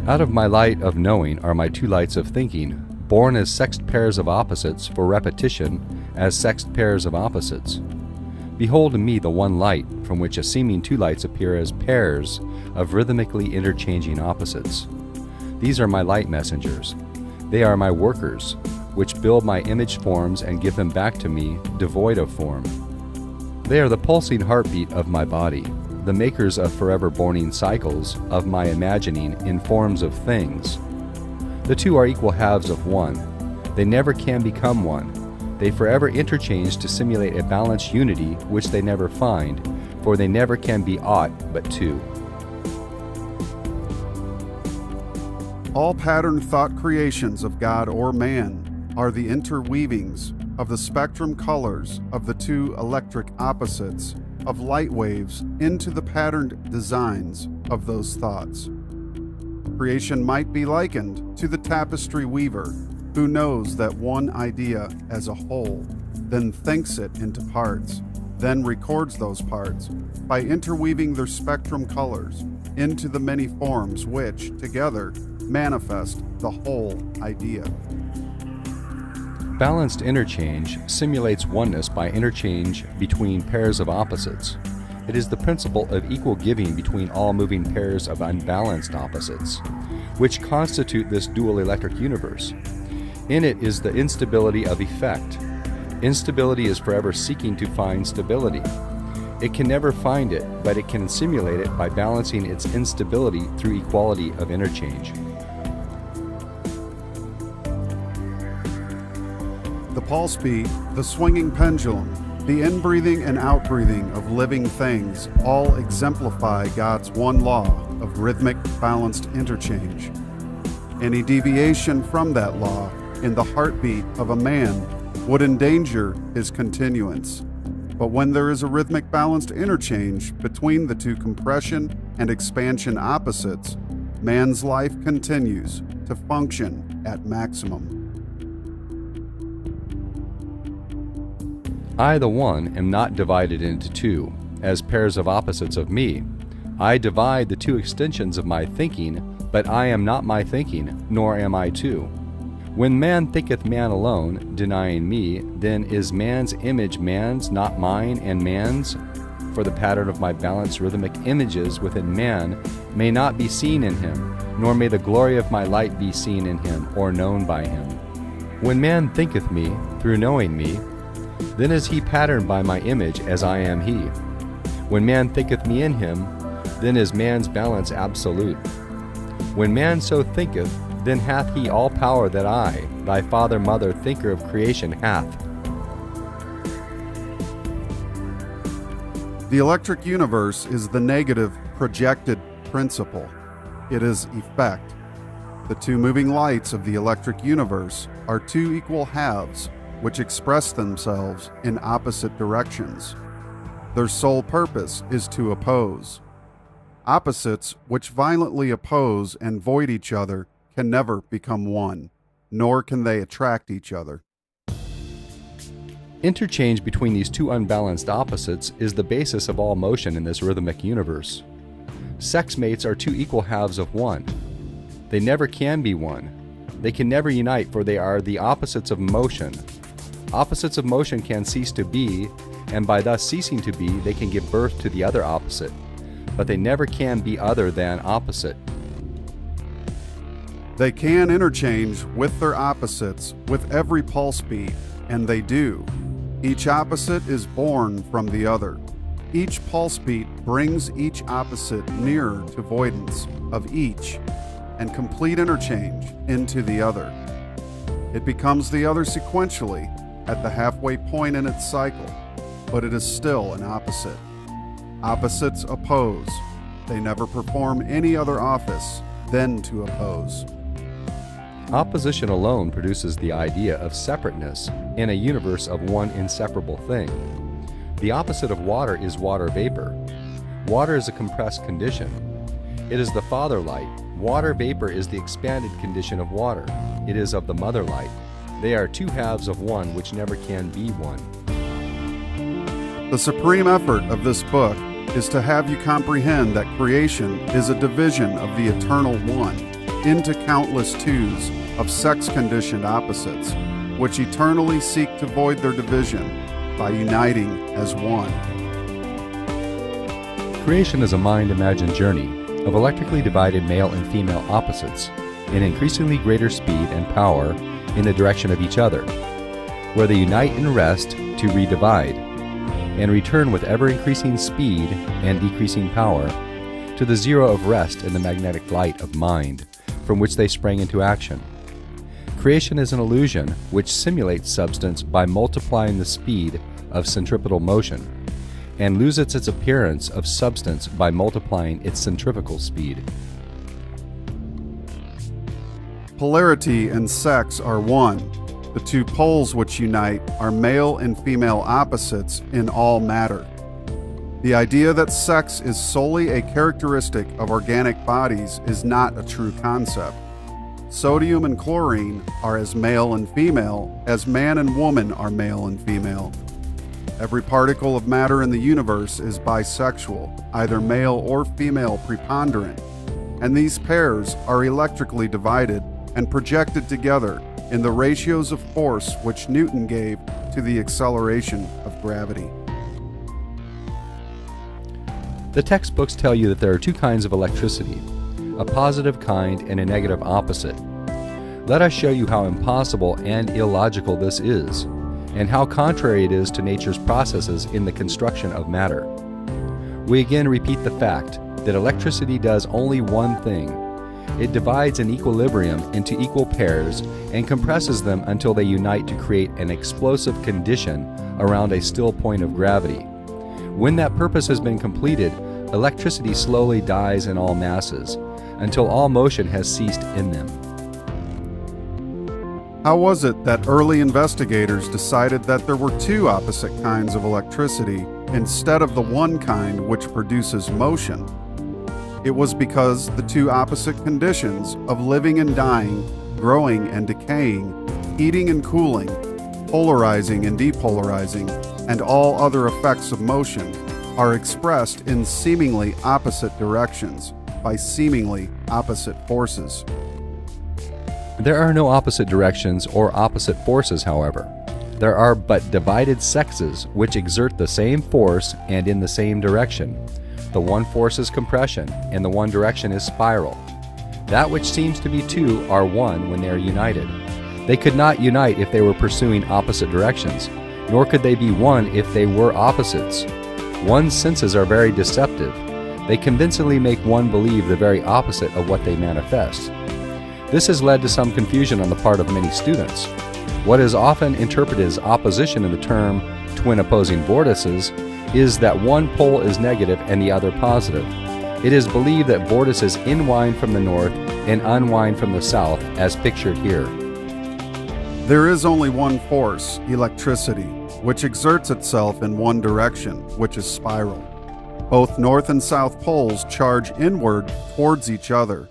Out of my light of knowing are my two lights of thinking, born as sexed pairs of opposites for repetition as sexed pairs of opposites. Behold in me the one light, from which a seeming two lights appear as pairs of rhythmically interchanging opposites. These are my light messengers. They are my workers, which build my image forms and give them back to me, devoid of form. They are the pulsing heartbeat of my body, the makers of forever borning cycles of my imagining in forms of things. The two are equal halves of one. They never can become one. They forever interchange to simulate a balanced unity which they never find, for they never can be aught but two. All pattern thought creations of God or man are the interweavings of the spectrum colors of the two electric opposites of light waves into the patterned designs of those thoughts. Creation might be likened to the tapestry weaver who knows that one idea as a whole, then thinks it into parts, then records those parts by interweaving their spectrum colors into the many forms which, together, manifest the whole idea. Balanced interchange simulates oneness by interchange between pairs of opposites. It is the principle of equal giving between all moving pairs of unbalanced opposites, which constitute this dual electric universe. In it is the instability of effect. Instability is forever seeking to find stability. It can never find it, but it can simulate it by balancing its instability through equality of interchange. The pulse beat, the swinging pendulum, the inbreathing and outbreathing of living things all exemplify God's one law of rhythmic, balanced interchange. Any deviation from that law in the heartbeat of a man would endanger his continuance. But when there is a rhythmic, balanced interchange between the two compression and expansion opposites, man's life continues to function at maximum. I, the one, am not divided into two, as pairs of opposites of me. I divide the two extensions of my thinking, but I am not my thinking, nor am I two. When man thinketh man alone, denying me, then is man's image man's, not mine and man's? For the pattern of my balanced rhythmic images within man may not be seen in him, nor may the glory of my light be seen in him, or known by him. When man thinketh me, through knowing me, then is he patterned by my image as I am he. When man thinketh me in him, then is man's balance absolute. When man so thinketh, then hath he all power that I, thy father, mother, thinker of creation, hath. The electric universe is the negative projected principle. It is effect. The two moving lights of the electric universe are two equal halves which express themselves in opposite directions. Their sole purpose is to oppose. Opposites which violently oppose and void each other can never become one, nor can they attract each other. Interchange between these two unbalanced opposites is the basis of all motion in this rhythmic universe. Sex mates are two equal halves of one. They never can be one. They can never unite, for they are the opposites of motion. Opposites of motion can cease to be, and by thus ceasing to be, they can give birth to the other opposite. But they never can be other than opposite. They can interchange with their opposites with every pulse beat, and they do. Each opposite is born from the other. Each pulse beat brings each opposite nearer to voidance of each and complete interchange into the other. It becomes the other sequentially at the halfway point in its cycle, but it is still an opposite. Opposites oppose. They never perform any other office than to oppose. Opposition alone produces the idea of separateness in a universe of one inseparable thing. The opposite of water is water vapor. Water is a compressed condition. It is the father light. Water vapor is the expanded condition of water. It is of the mother light. They are two halves of one which never can be one. The supreme effort of this book is to have you comprehend that creation is a division of the eternal one, into countless twos of sex-conditioned opposites, which eternally seek to void their division by uniting as one. Creation is a mind-imagined journey of electrically divided male and female opposites in increasingly greater speed and power in the direction of each other, where they unite and rest to redivide, and return with ever-increasing speed and decreasing power to the zero of rest in the magnetic light of mind from which they sprang into action. Creation is an illusion which simulates substance by multiplying the speed of centripetal motion, and loses its appearance of substance by multiplying its centrifugal speed. Polarity and sex are one. The two poles which unite are male and female opposites in all matter. The idea that sex is solely a characteristic of organic bodies is not a true concept. Sodium and chlorine are as male and female as man and woman are male and female. Every particle of matter in the universe is bisexual, either male or female preponderant, and these pairs are electrically divided and projected together in the ratios of force which Newton gave to the acceleration of gravity. The textbooks tell you that there are two kinds of electricity, a positive kind and a negative opposite. Let us show you how impossible and illogical this is, and how contrary it is to nature's processes in the construction of matter. We again repeat the fact that electricity does only one thing. It divides an equilibrium into equal pairs and compresses them until they unite to create an explosive condition around a still point of gravity. When that purpose has been completed, electricity slowly dies in all masses, until all motion has ceased in them. How was it that early investigators decided that there were two opposite kinds of electricity instead of the one kind which produces motion? It was because the two opposite conditions of living and dying, growing and decaying, heating and cooling, polarizing and depolarizing, and all other effects of motion are expressed in seemingly opposite directions by seemingly opposite forces. There are no opposite directions or opposite forces, however. There are but divided sexes which exert the same force and in the same direction. The one force is compression, and the one direction is spiral. That which seems to be two are one when they are united. They could not unite if they were pursuing opposite directions, nor could they be one if they were opposites. One's senses are very deceptive. They convincingly make one believe the very opposite of what they manifest. This has led to some confusion on the part of many students. What is often interpreted as opposition in the term twin opposing vortices is that one pole is negative and the other positive. It is believed that vortices inwind from the north and unwind from the south, as pictured here. There is only one force, electricity, which exerts itself in one direction, which is spiral. Both north and south poles charge inward towards each other.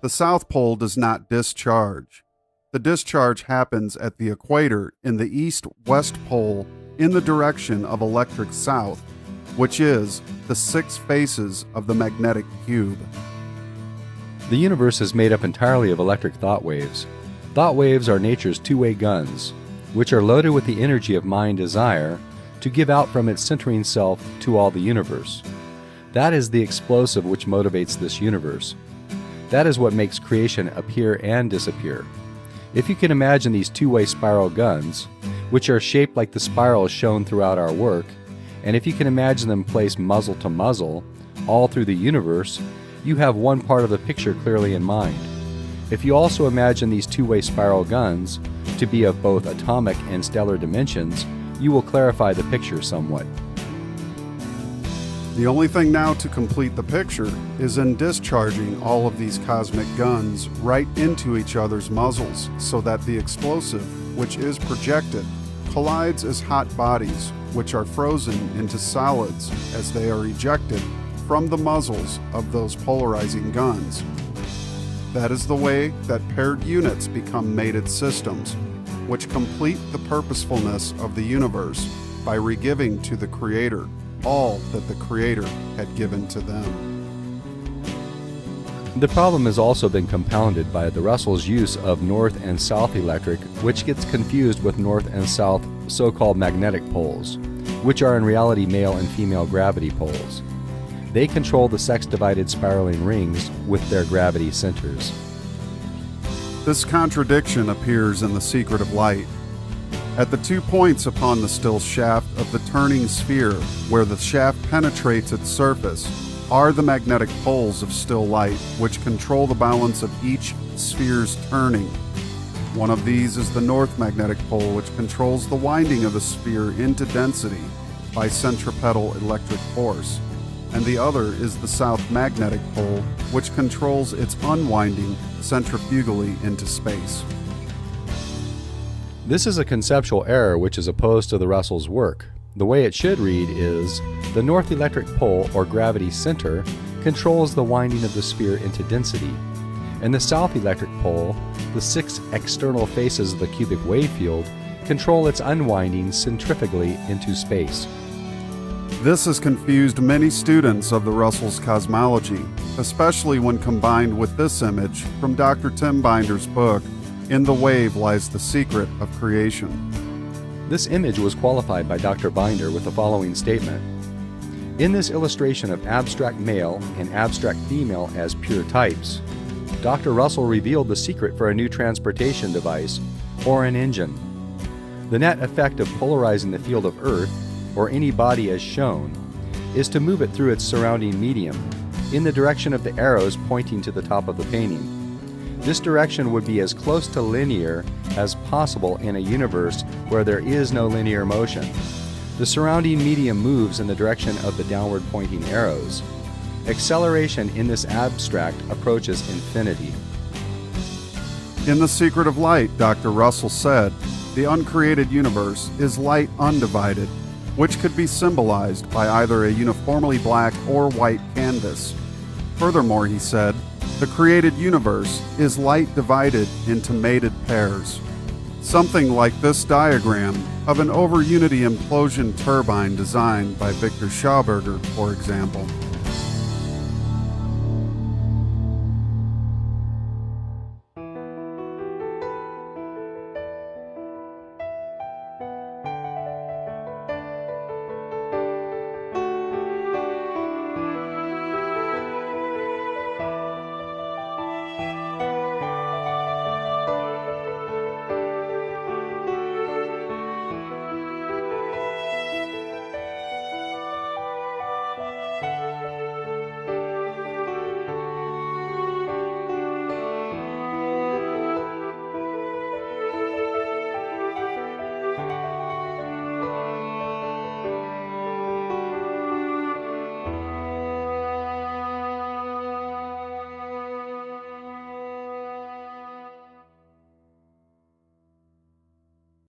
The south pole does not discharge. The discharge happens at the equator in the east-west pole in the direction of electric south, which is the 6 faces of the magnetic cube. The universe is made up entirely of electric thought waves. Thought waves are nature's two-way guns, which are loaded with the energy of mind desire to give out from its centering self to all the universe. That is the explosive which motivates this universe. That is what makes creation appear and disappear. If you can imagine these two-way spiral guns, which are shaped like the spirals shown throughout our work, and if you can imagine them placed muzzle to muzzle, all through the universe, you have one part of the picture clearly in mind. If you also imagine these two-way spiral guns to be of both atomic and stellar dimensions, you will clarify the picture somewhat. The only thing now to complete the picture is in discharging all of these cosmic guns right into each other's muzzles so that the explosive, which is projected, collides as hot bodies, which are frozen into solids as they are ejected from the muzzles of those polarizing guns. That is the way that paired units become mated systems, which complete the purposefulness of the universe by regiving to the Creator all that the Creator had given to them. The problem has also been compounded by the Russell's use of north and south electric, which gets confused with north and south so-called magnetic poles, which are in reality male and female gravity poles. They control the sex-divided spiraling rings with their gravity centers. This contradiction appears in The Secret of Light. At the 2 points upon the still shaft of the turning sphere, where the shaft penetrates its surface, are the magnetic poles of still light, which control the balance of each sphere's turning. One of these is the north magnetic pole, which controls the winding of the sphere into density by centripetal electric force, and the other is the south magnetic pole, which controls its unwinding centrifugally into space. This is a conceptual error which is opposed to the Russell's work. The way it should read is, the north electric pole, or gravity center, controls the winding of the sphere into density, and the south electric pole, the 6 external faces of the cubic wave field, control its unwinding centrifugally into space. This has confused many students of the Russell's cosmology, especially when combined with this image from Dr. Tim Binder's book, In the Wave Lies the Secret of Creation. This image was qualified by Dr. Binder with the following statement. In this illustration of abstract male and abstract female as pure types, Dr. Russell revealed the secret for a new transportation device, or an engine. The net effect of polarizing the field of Earth, or any body as shown, is to move it through its surrounding medium, in the direction of the arrows pointing to the top of the painting. This direction would be as close to linear as possible in a universe where there is no linear motion. The surrounding medium moves in the direction of the downward pointing arrows. Acceleration in this abstract approaches infinity. In The Secret of Light, Dr. Russell said, the uncreated universe is light undivided, which could be symbolized by either a uniformly black or white canvas. Furthermore, he said, the created universe is light divided into mated pairs. Something like this diagram of an over-unity implosion turbine designed by Victor Schauberger, for example.